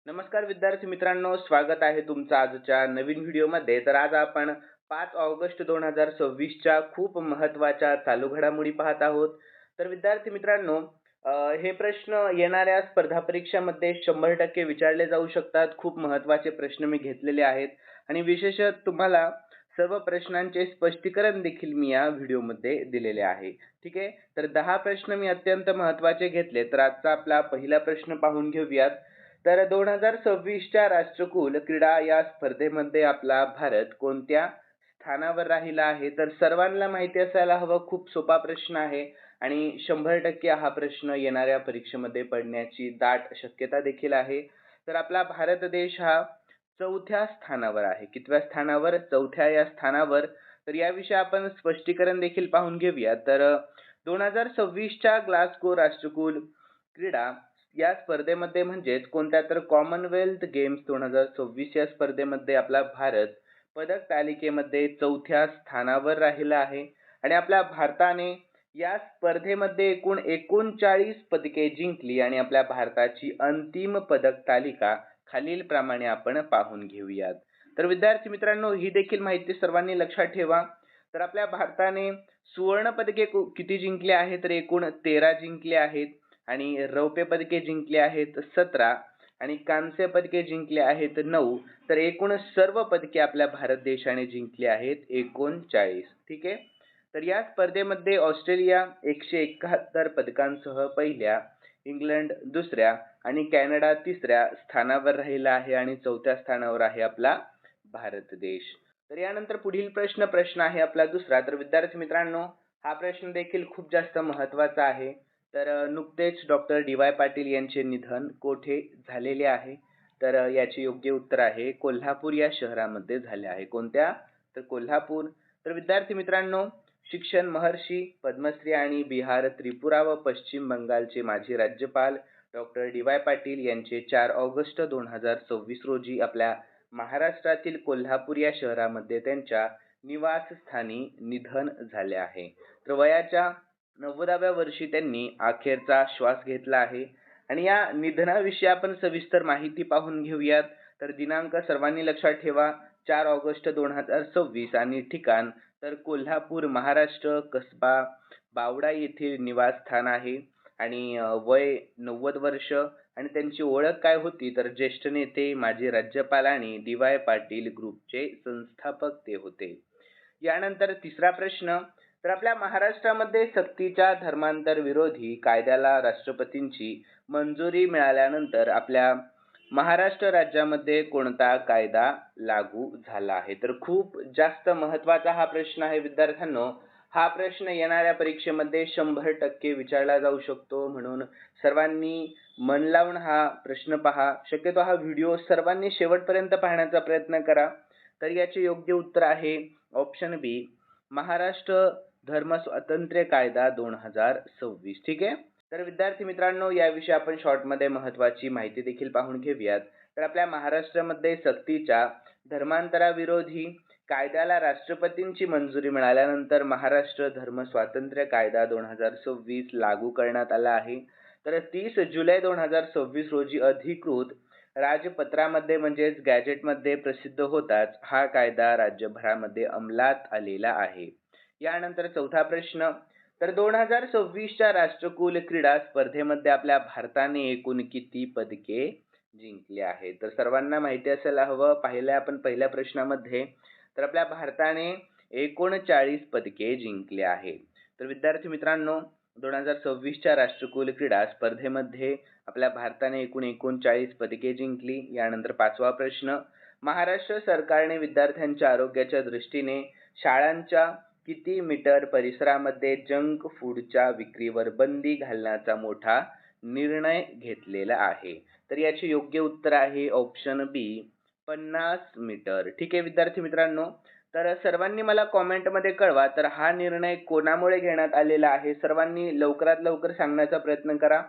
नमस्कार विद्यार्थी मित्रांनो, स्वागत आहे तुमचं आजच्या नवीन व्हिडिओमध्ये. तर आज आपण 5 ऑगस्ट 2026 च्या खूप महत्त्वाच्या चालू घडामोडी पाहत आहोत. तर विद्यार्थी मित्रांनो, हे प्रश्न येणाऱ्या स्पर्धा परीक्षामध्ये 100% विचारले जाऊ शकतात. खूप महत्त्वाचे प्रश्न मी घेतलेले आहेत आणि विशेषतः तुम्हाला सर्व प्रश्नांचे स्पष्टीकरण देखील मी या व्हिडिओमध्ये दिलेले आहे. ठीक आहे. तर 10 प्रश्न मी अत्यंत महत्त्वाचे घेतले. तर आजचा आपला पहिला प्रश्न पाहून घेऊयात. तर 2026च्या राष्ट्रकुल क्रीडा या स्पर्धेमध्ये आपला भारत कोणत्या स्थानावर राहिला आहे? तर सर्वांना माहिती असायला हवं. खूप सोपा प्रश्न आहे आणि 100% हा प्रश्न येणाऱ्या परीक्षेमध्ये पडण्याची दाट शक्यता देखील आहे. तर आपला भारत देश हा 4थ्या स्थानावर आहे. कितव्या स्थानावर? 4थ्या या स्थानावर. तर याविषयी आपण स्पष्टीकरण देखील पाहून घेऊया. तर 2026च्या ग्लासगो राष्ट्रकुल क्रीडा या स्पर्धेमध्ये म्हणजेच कोणत्या तर कॉमनवेल्थ गेम्स 2026 या स्पर्धेमध्ये आपला भारत पदक तालिकेमध्ये 4थ्या स्थानावर राहिला आहे आणि आपल्या भारताने या स्पर्धेमध्ये एकूण 39 पदके जिंकली आणि आपल्या भारताची अंतिम पदक तालिका खालीलप्रमाणे आपण पाहून घेऊयात. तर विद्यार्थी मित्रांनो, ही देखील माहिती सर्वांनी लक्षात ठेवा. तर आपल्या भारताने सुवर्ण पदके किती जिंकले आहेत? तर एकूण 13 जिंकले आहेत आणि रौप्य पदके जिंकले आहेत 17 आणि कांस्य पदके जिंकले आहेत 9. तर एकूण सर्व पदके आपल्या भारत देशाने जिंकली आहेत 39. ठीक आहे. तर या स्पर्धेमध्ये ऑस्ट्रेलिया 171 पदकांसह पहिल्या, इंग्लंड दुसऱ्या आणि कॅनडा तिसऱ्या स्थानावर राहिला आहे आणि 4थ्या स्थानावर आहे आपला भारत देश. तर यानंतर पुढील प्रश्न आहे आपला दुसरा. तर विद्यार्थी मित्रांनो, हा प्रश्न देखील खूप जास्त महत्त्वाचा आहे. तर नुकतेच डॉक्टर डी.वाय. पाटील यांचे निधन कोठे झालेले आहे? तर याचे योग्य उत्तर आहे कोल्हापूर या शहरामध्ये झाले आहे. कोणत्या? तर कोल्हापूर. तर विद्यार्थी मित्रांनो, शिक्षण महर्षी, पद्मश्री आणि बिहार, त्रिपुरा व पश्चिम बंगालचे माजी राज्यपाल डॉक्टर डी.वाय. पाटील यांचे 4 ऑगस्ट 2026 रोजी आपल्या महाराष्ट्रातील कोल्हापूर या शहरामध्ये त्यांच्या निवासस्थानी निधन झाले आहे. तर वयाच्या 90व्या वर्षी त्यांनी अखेरचा श्वास घेतला आहे आणि या निधनाविषयी आपण सविस्तर माहिती पाहून घेऊयात. तर दिनांक सर्वांनी लक्षात ठेवा, 4 ऑगस्ट 2026 आणि ठिकाण तर कोल्हापूर, महाराष्ट्र, कसबा बावडा येथील निवासस्थान आहे आणि वय 90 वर्ष आणि त्यांची ओळख काय होती? तर ज्येष्ठ नेते, माजी राज्यपाल आणि डी.वाय. पाटील ग्रुपचे संस्थापक ते होते. यानंतर तिसरा प्रश्न. तर आपल्या महाराष्ट्रामध्ये सक्तीच्या धर्मांतर विरोधी कायद्याला राष्ट्रपतींची मंजुरी मिळाल्यानंतर आपल्या महाराष्ट्र राज्यामध्ये कोणता कायदा लागू झाला आहे? तर खूप जास्त महत्त्वाचा हा प्रश्न आहे विद्यार्थ्यांनो. हा प्रश्न येणाऱ्या परीक्षेमध्ये 100% विचारला जाऊ शकतो, म्हणून सर्वांनी मन लावून हा प्रश्न पहा. शक्यतो हा व्हिडिओ सर्वांनी शेवटपर्यंत पाहण्याचा प्रयत्न करा. तर याचे योग्य उत्तर आहे ऑप्शन बी, महाराष्ट्र धर्म स्वातंत्र्य कायदा 2026. ठीक आहे. तर विद्यार्थी मित्रांनो, याविषयी आपण शॉर्टमध्ये महत्त्वाची माहिती देखील पाहून घेऊयात. तर आपल्या महाराष्ट्रामध्ये सक्तीच्या धर्मांतराविरोधी कायद्याला राष्ट्रपतींची मंजुरी मिळाल्यानंतर महाराष्ट्र धर्म स्वातंत्र्य कायदा 2026 लागू करण्यात आला आहे. तर 30 जुलै 2026 रोजी अधिकृत राजपत्रामध्ये म्हणजेच गॅजेटमध्ये प्रसिद्ध होताच हा कायदा राज्यभरामध्ये अंमलात आलेला आहे. यानंतर चौथा प्रश्न. तर 2026च्या राष्ट्रकुल क्रीडा स्पर्धेमध्ये आपल्या भारताने एकूण किती पदके जिंकली आहेत? तर सर्वांना माहिती असायला हवं. पाहिलं आपण पहिल्या प्रश्नामध्ये, तर आपल्या भारताने 39 पदके जिंकली आहेत. तर विद्यार्थी मित्रांनो, 2026च्या राष्ट्रकुल क्रीडा स्पर्धेमध्ये आपल्या भारताने एकूण 39 पदके जिंकली. यानंतर पाचवा प्रश्न. महाराष्ट्र सरकारने विद्यार्थ्यांच्या आरोग्याच्या दृष्टीने शाळांच्या किती मीटर परिसरामध्ये जंक फूडच्या विक्रीवर बंदी घालण्याचा मोठा निर्णय घेतलेला आहे? तर याचे योग्य उत्तर आहे ऑप्शन बी, 50 मीटर. ठीक आहे विद्यार्थी मित्रांनो. तर सर्वांनी मला कॉमेंटमध्ये कळवा, तर हा निर्णय कोणामुळे घेण्यात आलेला आहे? सर्वांनी लवकरात लवकर सांगण्याचा प्रयत्न करा.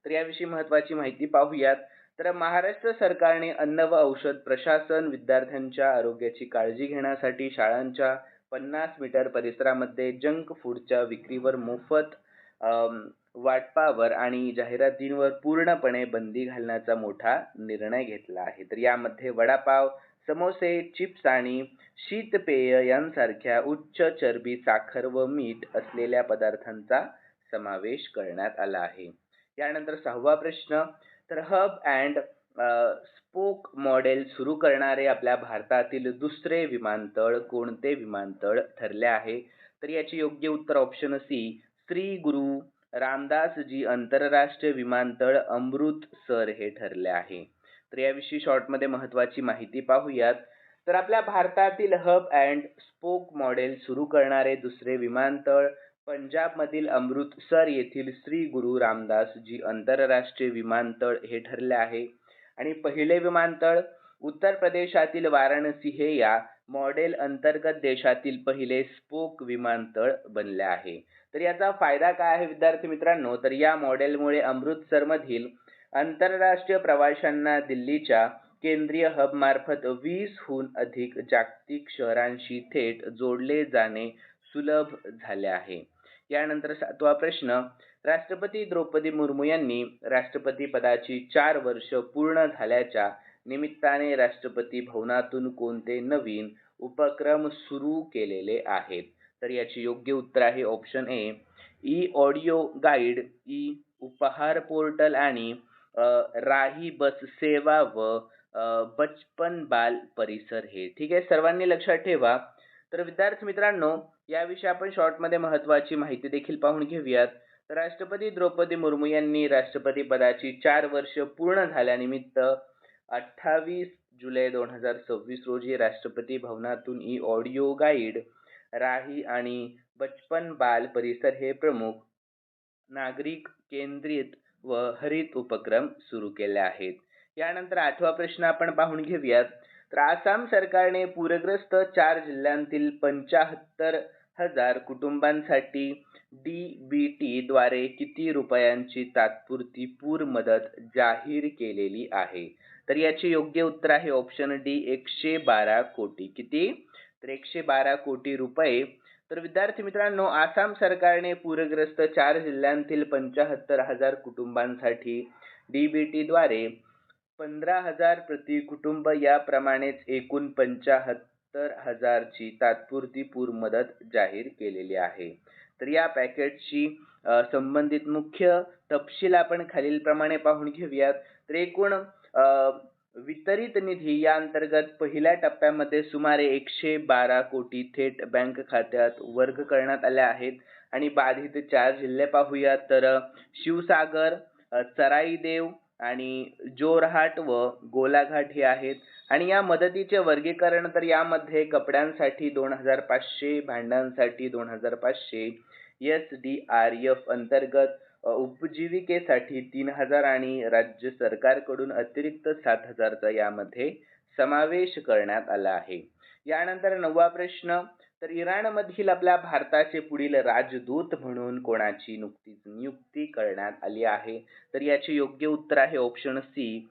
तर याविषयी महत्त्वाची माहिती पाहूयात. तर महाराष्ट्र सरकारने अन्न व औषध प्रशासन विद्यार्थ्यांच्या आरोग्याची काळजी घेण्यासाठी शाळांच्या 50 मीटर परिसरामध्ये जंक फूडच्या विक्रीवर मोफत वाटपावर आणि जाहिरातींवर पूर्णपणे बंदी घालण्याचा मोठा निर्णय घेतला आहे. तर यामध्ये वडापाव, समोसे, चिप्स आणि शीतपेय यांसारख्या उच्च चरबी, साखर व मीठ असलेल्या पदार्थांचा समावेश करण्यात आला आहे. यानंतर 6वा प्रश्न, तर हब अँड स्पोक मॉडेल सुरू करणारे आपल्या भारतातील दुसरे विमानतळ कोणते विमानतळ ठरले आहे? तर याचे योग्य उत्तर ऑप्शन सी, श्री गुरु रामदासजी आंतरराष्ट्रीय विमानतळ अमृतसर हे ठरले आहे. तर याविषयी शॉर्टमध्ये महत्त्वाची माहिती पाहूयात. तर आपल्या भारतातील हब अँड स्पोक मॉडेल सुरू करणारे दुसरे विमानतळ पंजाबमधील अमृतसर येथील श्री गुरु रामदासजी आंतरराष्ट्रीय विमानतळ हे ठरले आहे. आणि पहिले विमानतळ उत्तर प्रदेशातील वाराणसी हे या मॉडेल अंतर्गत देशातील पहिले स्पोक विमानतळ बनले आहे. तर याचा फायदा काय आहे विद्यार्थी मित्रांनो? तर या मॉडेलमुळे अमृतसरमधील आंतरराष्ट्रीय प्रवाशांना दिल्लीच्या केंद्रीय हब मार्फत 20हून अधिक जागतिक शहरांशी थेट जोडले जाणे सुलभ झाले आहे. यानंतर 7वा प्रश्न, राष्ट्रपती द्रौपदी मुर्मू यांनी राष्ट्रपती पदाची 4 वर्ष पूर्ण झाल्याच्या निमित्ताने राष्ट्रपती भवनातून कोणते नवीन उपक्रम सुरू केलेले आहेत? तर याचे योग्य उत्तर आहे option A, E audio guide, E उपहार पोर्टल आणि राही बस सेवा व बचपन बाल परिसर हे. ठीक आहे, सर्वांनी लक्षात ठेवा. तर विद्यार्थी मित्रांनो, याविषयी आपण शॉर्टमध्ये महत्त्वाची माहिती देखील पाहून घेऊयात. तर राष्ट्रपती द्रौपदी मुर्मू यांनी राष्ट्रपती पदाची 4 वर्ष पूर्ण झाल्यानिमित्त 28 जुलै 2026 रोजी राष्ट्रपती भवनातून ई ऑडिओ गाईड, राही आणि बचपन बाल परिसर हे प्रमुख नागरिक केंद्रित व हरित उपक्रम सुरू केले आहेत. यानंतर 8वा प्रश्न आपण पाहून घेऊयात. तर आसाम सरकारने पूरग्रस्त 4 जिल्ह्यांतील 75,000 कुटुंबांसाठी DBT द्वारे किती रुपयांची तात्पुरती पूर मदत जाहीर केलेली आहे? तर याचे योग्य उत्तर आहे ऑप्शन डी, 112 कोटी. किती? तर 112 कोटी रुपये. तर विद्यार्थी मित्रांनो, आसाम सरकारने पूरग्रस्त 4 जिल्ह्यांतील 75,000 कुटुंबांसाठी DBT द्वारे 15,000 प्रति कुटुंब याप्रमाणेच एकूण 75,000 ची तात्पुरती पूर मदत जाहीर केलेली आहे. तर या पॅकेजशी संबंधित मुख्य तपशील आपण खालीलप्रमाणे पाहून घेऊयात. तर एकूण वितरित निधी या अंतर्गत पहिल्या टप्प्यामध्ये सुमारे 112 कोटी थेट बँक खात्यात वर्ग करण्यात आले आहेत. आणि बाधित 4 जिल्हे पाहूयात. तर शिवसागर, चराईदेव आणि जोरहाट व गोलाघाट हे आहेत. आणि या मदतीचे वर्गीकरण, तर यामध्ये कपड्यांसाठी 2,500, भांड्यांसाठी 2,500, SDRF अंतर्गत उपजीविकेसाठी 3,000 आणि राज्य सरकारकडून अतिरिक्त 7,000चा यामध्ये समावेश करण्यात आला आहे. यानंतर 9वा प्रश्न, तर इराणमधील आपल्या भारताचे पुढील राजदूत म्हणून कोणाची नुकतीच नियुक्ती करण्यात आली आहे? तर याचे योग्य उत्तर आहे ऑप्शन सी,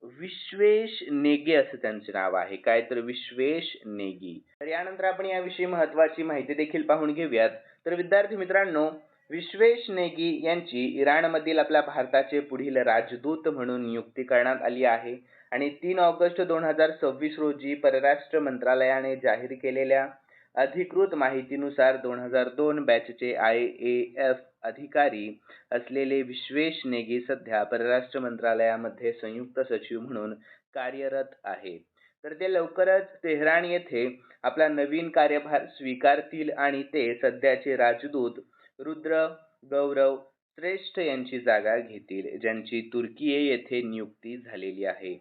विश्वेश नेगी असं त्यांचे नाव आहे. काय? तर विश्वेश नेगी. तर यानंतर आपण याविषयी महत्त्वाची माहिती देखील पाहून घेऊयात. तर विद्यार्थी मित्रांनो, विश्वेश नेगी यांची इराणमधील आपल्या भारताचे पुढील राजदूत म्हणून नियुक्ती करण्यात आली आहे. आणि 3 ऑगस्ट 2026 रोजी परराष्ट्र मंत्रालयाने जाहीर केलेल्या अधिकृत माहितीनुसार 2002 बॅचचे IAF अधिकारी असलेले विश्वेश नेगी सध्या परराष्ट्र मंत्रालयामध्ये संयुक्त सचिव म्हणून कार्यरत आहे. तर ते लवकरच तेहरान येथे आपला नवीन कार्यभार स्वीकारतील आणि ते सध्याचे राजदूत रुद्र गौरव श्रेष्ठ यांची जागा घेतील, ज्यांची तुर्की येथे नियुक्ती झालेली आहे.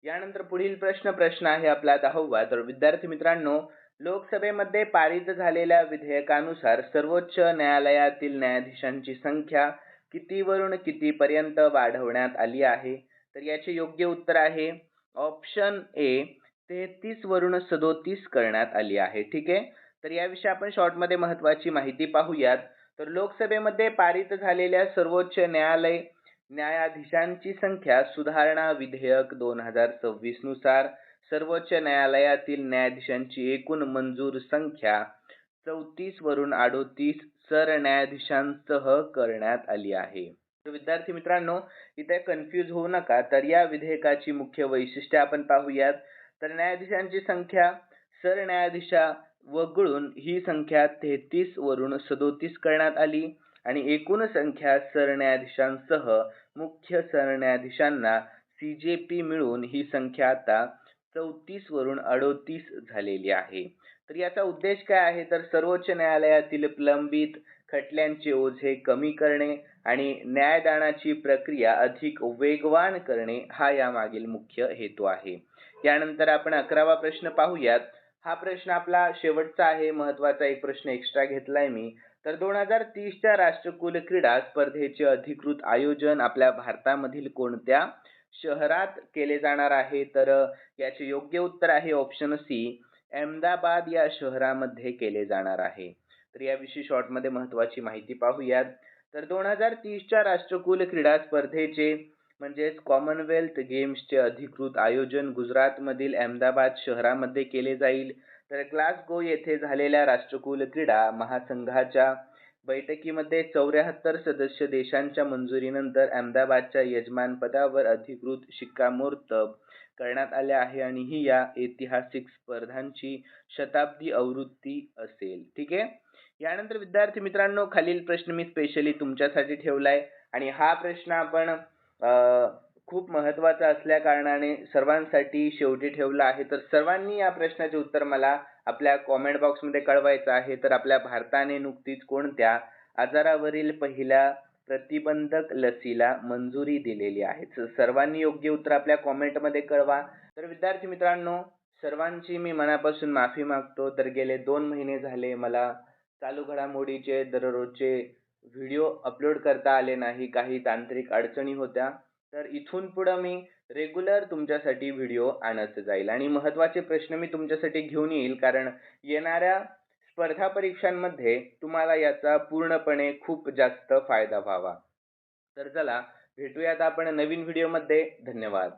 यानंतर पुढील प्रश्न आहे आपला 10वा. तर विद्यार्थी मित्रांनो, लोकसभेमध्ये पारित झालेल्या विधेयकानुसार सर्वोच्च न्यायालयातील न्यायाधीशांची संख्या कितीवरून कितीपर्यंत वाढवण्यात आली आहे? तर याचे योग्य उत्तर आहे ऑप्शन ए, 33 वरून 37 करण्यात आली आहे. ठीक आहे, तर याविषयी आपण शॉर्टमध्ये महत्त्वाची माहिती पाहूयात. तर लोकसभेमध्ये पारित झालेल्या सर्वोच्च न्यायालय न्यायाधीशांची संख्या सुधारणा विधेयक 2026 नुसार सर्वोच्च न्यायालयातील न्यायाधीशांची एकूण मंजूर संख्या 34 वरून 38 सरन्यायाधीशांसह करण्यात आली आहे. तर विद्यार्थी मित्रांनो, इथे कन्फ्यूज होऊ नका. तर या विधेयकाची मुख्य वैशिष्ट्ये आपण पाहूयात. तर न्यायाधीशांची संख्या सरन्यायाधीशा वगळून ही संख्या 33 वरून 37 करण्यात आली आणि एकूण संख्या सरन्यायाधीशांसह मुख्य सरन्यायाधीशांना CJP मिळून ही संख्या आता 34 वरून 38 झालेली आहे. तर याचा उद्देश काय आहे, तर सर्वोच्च न्यायालयातील प्रलंबित खटल्यांचे ओझे कमी करणे आणि न्यायदानाची प्रक्रिया अधिक वेगवान करणे हा यामागील मुख्य हेतू आहे. यानंतर आपण 11वा प्रश्न पाहूयात. हा प्रश्न आपला शेवटचा आहे, महत्त्वाचा एक प्रश्न एक्स्ट्रा घेतलाय मी. तर 2030च्या राष्ट्रकुल क्रीडा स्पर्धेचे अधिकृत आयोजन आपल्या भारतामधील कोणत्या शहरात केले जाणार आहे? तर याचे योग्य उत्तर आहे ऑप्शन सी, अहमदाबाद या शहरामध्ये केले जाणार आहे. तर याविषयी शॉर्टमध्ये महत्त्वाची माहिती पाहूयात. तर 2030च्या राष्ट्रकुल क्रीडा स्पर्धेचे म्हणजेच कॉमनवेल्थ गेम्सचे अधिकृत आयोजन गुजरातमधील अहमदाबाद शहरामध्ये केले जाईल. तर ग्लासगो येथे झालेल्या राष्ट्रकुल क्रीडा महासंघाच्या बैठकीमध्ये 74 सदस्य देशांच्या मंजुरीनंतर अहमदाबादच्या यजमानपदावर अधिकृत शिक्कामोर्तब करण्यात आले आहे आणि ही या ऐतिहासिक स्पर्धांची शताब्दी आवृत्ती असेल. ठीक आहे. यानंतर विद्यार्थी मित्रांनो, खालील प्रश्न मी स्पेशली तुमच्यासाठी ठेवलाय आणि हा प्रश्न आपण खूप महत्त्वाचा असल्या कारणाने सर्वांसाठी शेवटी ठेवला आहे. तर सर्वांनी या प्रश्नाचे उत्तर मला आपल्या कॉमेंट बॉक्समध्ये कळवायचं आहे. तर आपल्या भारताने नुकतीच कोणत्या आजारावरील पहिल्या प्रतिबंधक लसीला मंजुरी दिलेली आहे? सर्वांनी योग्य उत्तर आपल्या कॉमेंटमध्ये कळवा. तर विद्यार्थी मित्रांनो, सर्वांची मी मनापासून माफी मागतो. तर गेले 2 महिने झाले मला चालू घडामोडीचे दररोजचे व्हिडिओ अपलोड करता आले नाही. काही तांत्रिक अडचणी होत्या. तर इथून पुढं मी रेग्युलर तुमच्यासाठी व्हिडिओ आणत जाईल आणि महत्त्वाचे प्रश्न मी तुमच्यासाठी घेऊन येईल, कारण येणाऱ्या स्पर्धा परीक्षांमध्ये तुम्हाला याचा पूर्णपणे खूप जास्त फायदा व्हावा. तर चला भेटूयात आपण नवीन व्हिडिओमध्ये. धन्यवाद.